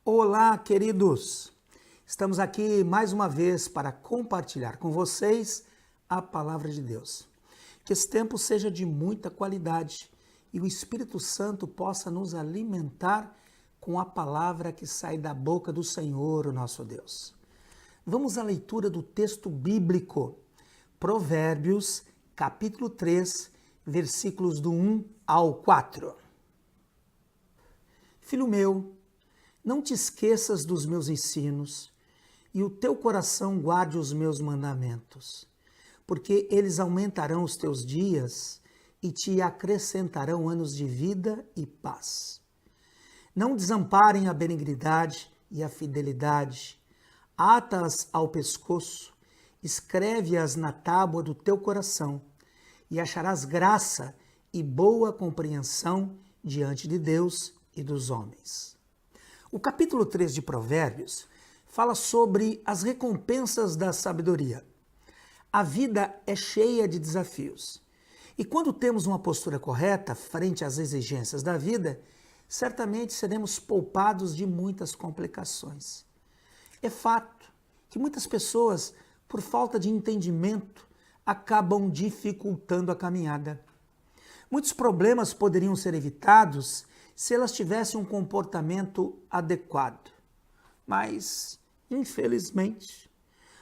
Olá, queridos! Estamos aqui mais uma vez para compartilhar com vocês a palavra de Deus. Que esse tempo seja de muita qualidade e o Espírito Santo possa nos alimentar com a palavra que sai da boca do Senhor, o nosso Deus. Vamos à leitura do texto bíblico, Provérbios, capítulo 3, versículos do 1 ao 4. Filho meu, não te esqueças dos meus ensinos, e o teu coração guarde os meus mandamentos, porque eles aumentarão os teus dias e te acrescentarão anos de vida e paz. Não desamparem a benignidade e a fidelidade, ata-as ao pescoço, escreve-as na tábua do teu coração, e acharás graça e boa compreensão diante de Deus e dos homens. O capítulo 3 de Provérbios fala sobre as recompensas da sabedoria. A vida é cheia de desafios. E quando temos uma postura correta frente às exigências da vida, certamente seremos poupados de muitas complicações. É fato que muitas pessoas, por falta de entendimento, acabam dificultando a caminhada. Muitos problemas poderiam ser evitados se elas tivessem um comportamento adequado. Mas, infelizmente,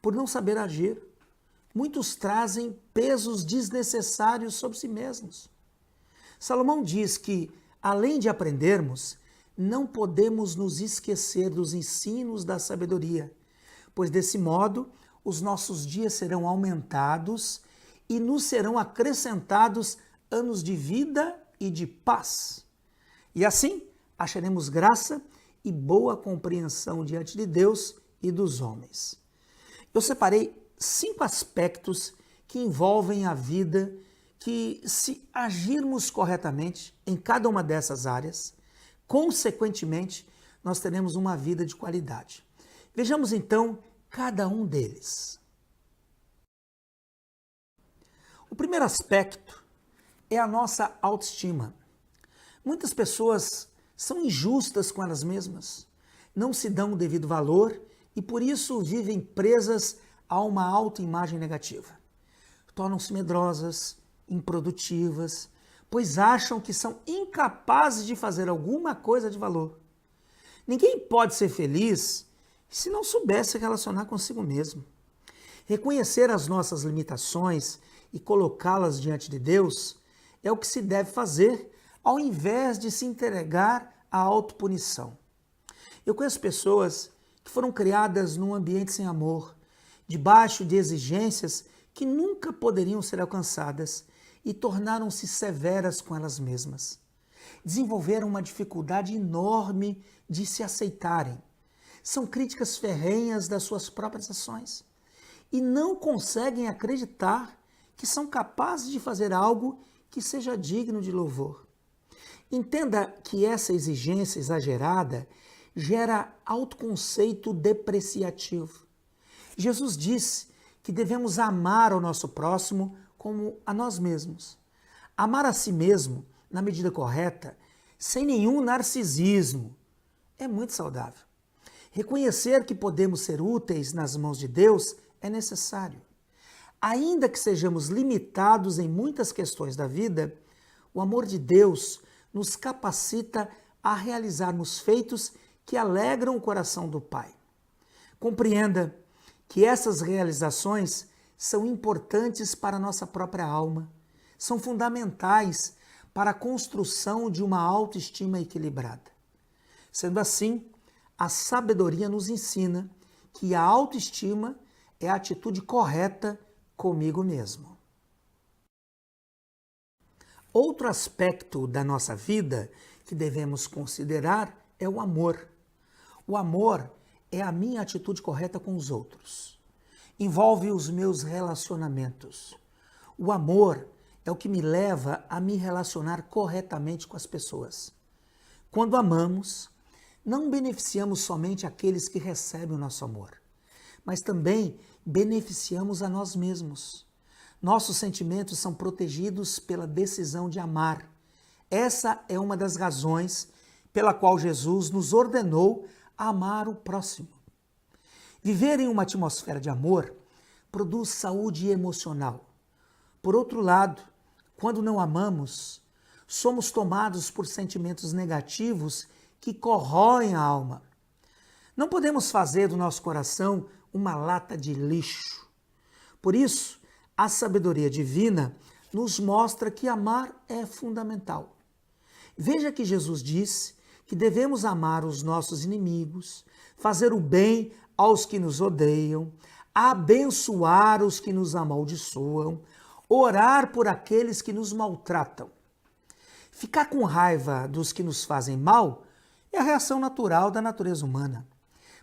por não saber agir, muitos trazem pesos desnecessários sobre si mesmos. Salomão diz que, além de aprendermos, não podemos nos esquecer dos ensinos da sabedoria, pois desse modo os nossos dias serão aumentados e nos serão acrescentados anos de vida e de paz. E assim acharemos graça e boa compreensão diante de Deus e dos homens. Eu separei 5 aspectos que envolvem a vida que, se agirmos corretamente em cada uma dessas áreas, consequentemente, nós teremos uma vida de qualidade. Vejamos então cada um deles. O primeiro aspecto é a nossa autoestima. Muitas pessoas são injustas com elas mesmas, não se dão o devido valor e por isso vivem presas a uma autoimagem negativa. Tornam-se medrosas, improdutivas, pois acham que são incapazes de fazer alguma coisa de valor. Ninguém pode ser feliz se não souber se relacionar consigo mesmo. Reconhecer as nossas limitações e colocá-las diante de Deus é o que se deve fazer ao invés de se entregar à autopunição. Eu conheço pessoas que foram criadas num ambiente sem amor, debaixo de exigências que nunca poderiam ser alcançadas e tornaram-se severas com elas mesmas. Desenvolveram uma dificuldade enorme de se aceitarem. São críticas ferrenhas das suas próprias ações e não conseguem acreditar que são capazes de fazer algo que seja digno de louvor. Entenda que essa exigência exagerada gera autoconceito depreciativo. Jesus disse que devemos amar ao nosso próximo como a nós mesmos. Amar a si mesmo, na medida correta, sem nenhum narcisismo, é muito saudável. Reconhecer que podemos ser úteis nas mãos de Deus é necessário. Ainda que sejamos limitados em muitas questões da vida, o amor de Deus nos capacita a realizarmos feitos que alegram o coração do Pai. Compreenda que essas realizações são importantes para a nossa própria alma, são fundamentais para a construção de uma autoestima equilibrada. Sendo assim, a sabedoria nos ensina que a autoestima é a atitude correta comigo mesmo. Outro aspecto da nossa vida que devemos considerar é o amor. O amor é a minha atitude correta com os outros. Envolve os meus relacionamentos. O amor é o que me leva a me relacionar corretamente com as pessoas. Quando amamos, não beneficiamos somente aqueles que recebem o nosso amor, mas também beneficiamos a nós mesmos. Nossos sentimentos são protegidos pela decisão de amar. Essa é uma das razões pela qual Jesus nos ordenou a amar o próximo. Viver em uma atmosfera de amor produz saúde emocional. Por outro lado, quando não amamos, somos tomados por sentimentos negativos que corroem a alma. Não podemos fazer do nosso coração uma lata de lixo. Por isso, a sabedoria divina nos mostra que amar é fundamental. Veja que Jesus disse que devemos amar os nossos inimigos, fazer o bem aos que nos odeiam, abençoar os que nos amaldiçoam, orar por aqueles que nos maltratam. Ficar com raiva dos que nos fazem mal é a reação natural da natureza humana.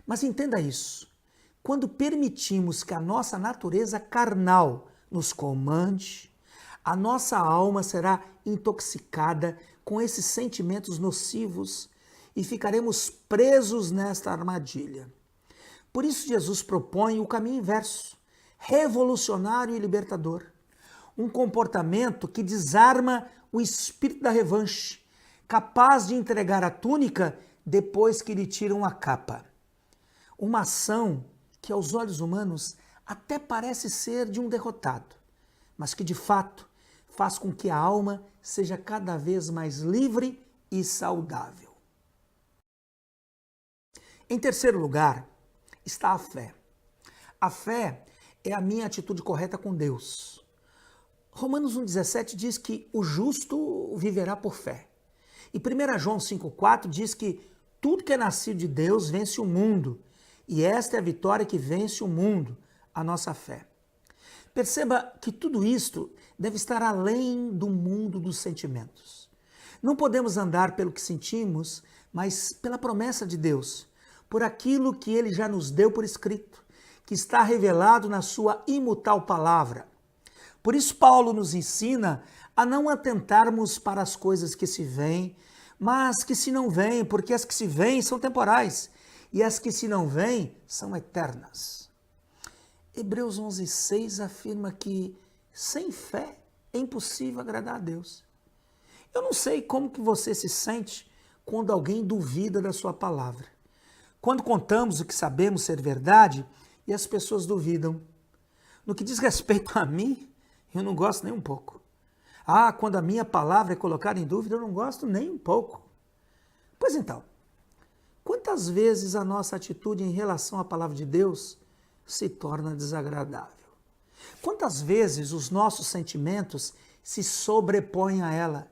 Mas entenda isso, quando permitimos que a nossa natureza carnal nos comande, a nossa alma será intoxicada com esses sentimentos nocivos e ficaremos presos nesta armadilha. Por isso Jesus propõe o caminho inverso, revolucionário e libertador. Um comportamento que desarma o espírito da revanche, capaz de entregar a túnica depois que lhe tiram a capa. Uma ação que aos olhos humanos até parece ser de um derrotado, mas que de fato faz com que a alma seja cada vez mais livre e saudável. Em terceiro lugar, está a fé. A fé é a minha atitude correta com Deus. Romanos 1,17 diz que o justo viverá por fé. E 1 João 5,4 diz que tudo que é nascido de Deus vence o mundo. E esta é a vitória que vence o mundo, a nossa fé. Perceba que tudo isto deve estar além do mundo dos sentimentos. Não podemos andar pelo que sentimos, mas pela promessa de Deus, por aquilo que Ele já nos deu por escrito, que está revelado na sua imutável palavra. Por isso Paulo nos ensina a não atentarmos para as coisas que se veem, mas que se não veem, porque as que se veem são temporais, e as que se não veem são eternas. Hebreus 11,6 afirma que sem fé é impossível agradar a Deus. Eu não sei como que você se sente quando alguém duvida da sua palavra. Quando contamos o que sabemos ser verdade e as pessoas duvidam. No que diz respeito a mim, eu não gosto nem um pouco. Quando a minha palavra é colocada em dúvida, eu não gosto nem um pouco. Pois então, quantas vezes a nossa atitude em relação à palavra de Deus se torna desagradável? Quantas vezes os nossos sentimentos se sobrepõem a ela?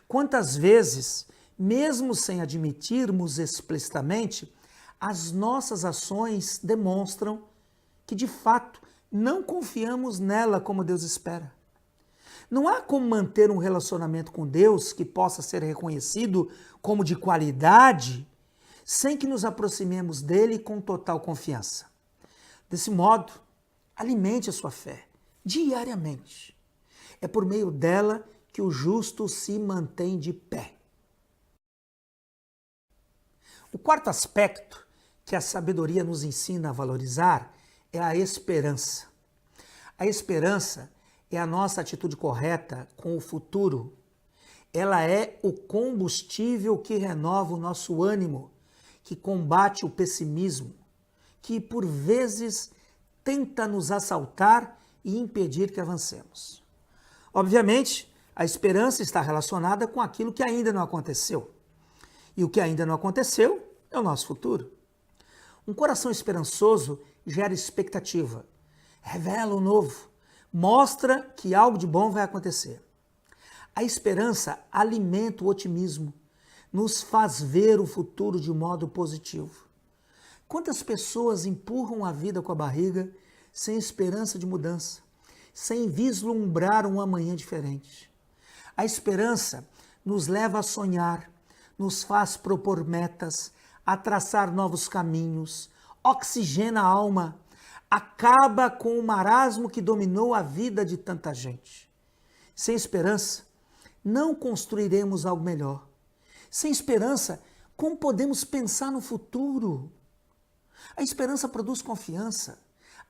Quantas vezes, mesmo sem admitirmos explicitamente, as nossas ações demonstram que, de fato, não confiamos nela como Deus espera? Não há como manter um relacionamento com Deus que possa ser reconhecido como de qualidade sem que nos aproximemos dele com total confiança. Desse modo, alimente a sua fé diariamente. É por meio dela que o justo se mantém de pé. O quarto aspecto que a sabedoria nos ensina a valorizar é a esperança. A esperança é a nossa atitude correta com o futuro. Ela é o combustível que renova o nosso ânimo, que combate o pessimismo, que por vezes tenta nos assaltar e impedir que avancemos. Obviamente, a esperança está relacionada com aquilo que ainda não aconteceu. E o que ainda não aconteceu é o nosso futuro. Um coração esperançoso gera expectativa, revela o novo, mostra que algo de bom vai acontecer. A esperança alimenta o otimismo, nos faz ver o futuro de modo positivo. Quantas pessoas empurram a vida com a barriga sem esperança de mudança, sem vislumbrar um amanhã diferente? A esperança nos leva a sonhar, nos faz propor metas, a traçar novos caminhos, oxigena a alma, acaba com o marasmo que dominou a vida de tanta gente. Sem esperança, não construiremos algo melhor. Sem esperança, como podemos pensar no futuro? A esperança produz confiança,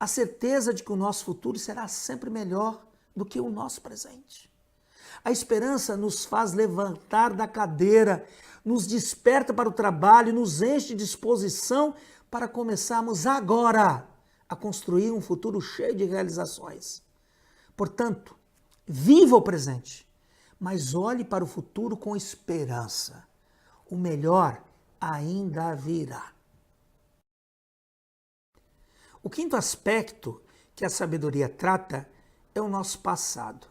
a certeza de que o nosso futuro será sempre melhor do que o nosso presente. A esperança nos faz levantar da cadeira, nos desperta para o trabalho, nos enche de disposição para começarmos agora a construir um futuro cheio de realizações. Portanto, viva o presente, mas olhe para o futuro com esperança. O melhor ainda virá. O quinto aspecto que a sabedoria trata é o nosso passado.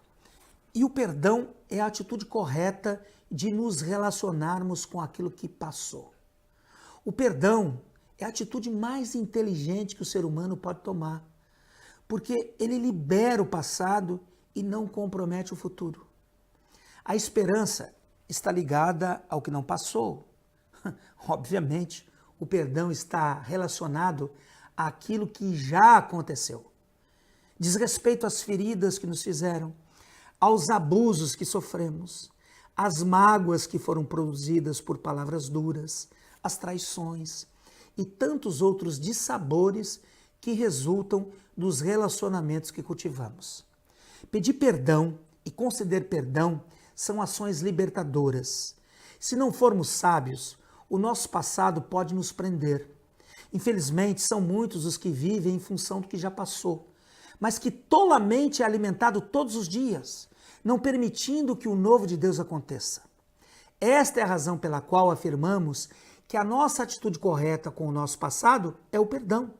E o perdão é a atitude correta de nos relacionarmos com aquilo que passou. O perdão é a atitude mais inteligente que o ser humano pode tomar, porque ele libera o passado e não compromete o futuro. A esperança está ligada ao que não passou. Obviamente, o perdão está relacionado àquilo que já aconteceu. Diz respeito às feridas que nos fizeram, aos abusos que sofremos, às mágoas que foram produzidas por palavras duras, às traições e tantos outros dissabores que resultam dos relacionamentos que cultivamos. Pedir perdão e conceder perdão são ações libertadoras. Se não formos sábios, o nosso passado pode nos prender. Infelizmente, são muitos os que vivem em função do que já passou, mas que tolamente é alimentado todos os dias, não permitindo que o novo de Deus aconteça. Esta é a razão pela qual afirmamos que a nossa atitude correta com o nosso passado é o perdão.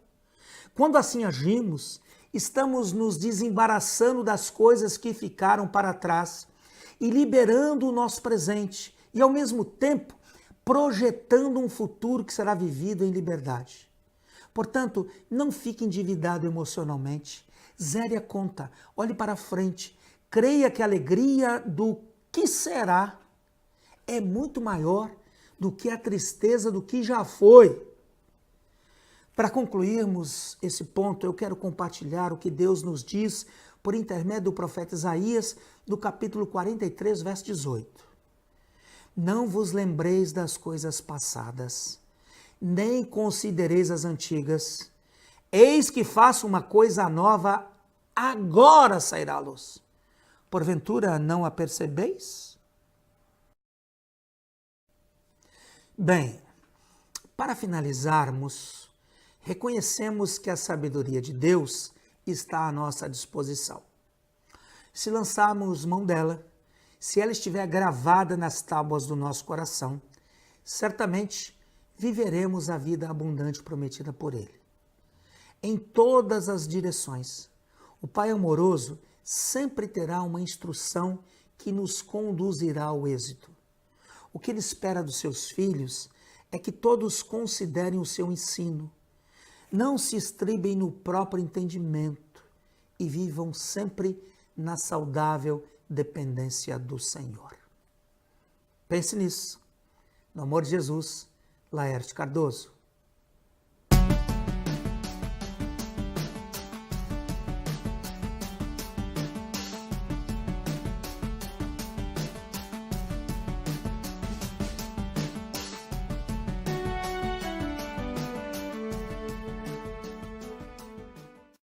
Quando assim agimos, estamos nos desembaraçando das coisas que ficaram para trás e liberando o nosso presente e, ao mesmo tempo, projetando um futuro que será vivido em liberdade. Portanto, não fique endividado emocionalmente, zere a conta, olhe para frente, creia que a alegria do que será é muito maior do que a tristeza do que já foi. Para concluirmos esse ponto, eu quero compartilhar o que Deus nos diz por intermédio do profeta Isaías, do capítulo 43, verso 18. Não vos lembreis das coisas passadas, nem considereis as antigas. Eis que faço uma coisa nova, agora sairá à luz. Porventura não a percebeis? Bem, para finalizarmos, reconhecemos que a sabedoria de Deus está à nossa disposição. Se lançarmos mão dela, se ela estiver gravada nas tábuas do nosso coração, certamente viveremos a vida abundante prometida por Ele. Em todas as direções, o Pai amoroso sempre terá uma instrução que nos conduzirá ao êxito. O que Ele espera dos seus filhos é que todos considerem o seu ensino, não se estribem no próprio entendimento e vivam sempre na saudável dependência do Senhor. Pense nisso. No amor de Jesus, Laerte Cardoso.